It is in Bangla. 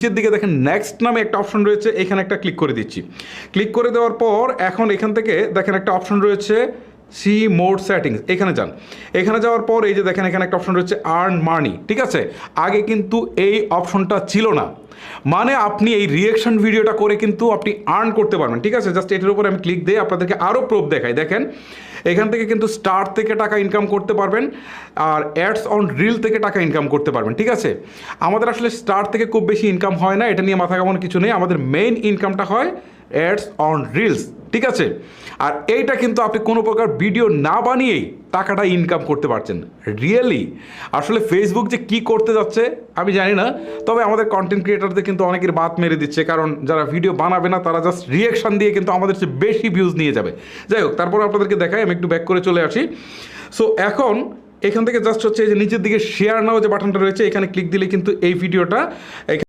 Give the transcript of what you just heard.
নিচের দিকে দেখেন নেক্সট নামে একটা অপশন রয়েছে, এখানে একটা ক্লিক করে দিচ্ছি। ক্লিক করে দেওয়ার পর এখন এখান থেকে দেখেন একটা অপশন রয়েছে সি মোড সেটিংস, এখানে যান। এখানে যাওয়ার পর এই যে দেখেন এখানে একটা অপশন রয়েছে আর্ন মানি, ঠিক আছে। আগে কিন্তু এই অপশনটা ছিল না, মানে আপনি এই রিয়েকশন ভিডিওটা করে কিন্তু আপনি আর্ন করতে পারবেন, ঠিক আছে। জাস্ট এটার উপরে আমি ক্লিক দিয়ে আপনাদেরকে আরও প্রুফ দেখাই। দেখেন এখান থেকে কিন্তু স্টার থেকে টাকা ইনকাম করতে পারবেন, আর অ্যাডস অন রিল থেকে টাকা ইনকাম করতে পারবেন, ঠিক আছে। আমাদের আসলে স্টার থেকে খুব বেশি ইনকাম হয় না, এটা নিয়ে মাথা কামানোর কিছু নেই। আমাদের মেইন ইনকামটা হয় অ্যাডস অন রিলস, ঠিক আছে। আর এইটা কিন্তু আপনি কোনো প্রকার ভিডিও না বানিয়েই টাকাটা ইনকাম করতে পারছেন রিয়েলি। আসলে ফেসবুক যে কী করতে যাচ্ছে আমি জানি না, তবে আমাদের কন্টেন্ট ক্রিয়েটারদের কিন্তু অনেকের বাত মেরে দিচ্ছে, কারণ যারা ভিডিও বানাবে না তারা জাস্ট রিয়েকশন দিয়ে কিন্তু আমাদের চেয়ে বেশি ভিউজ নিয়ে যাবে। যাই হোক, তারপর আপনাদেরকে দেখাই, আমি একটু ব্যাক করে চলে আসি। সো এখন এখান থেকে জাস্ট হচ্ছে এই যে নিচের দিকে শেয়ার নাও যে বাটনটা রয়েছে, এখানে ক্লিক দিলে কিন্তু এই ভিডিওটা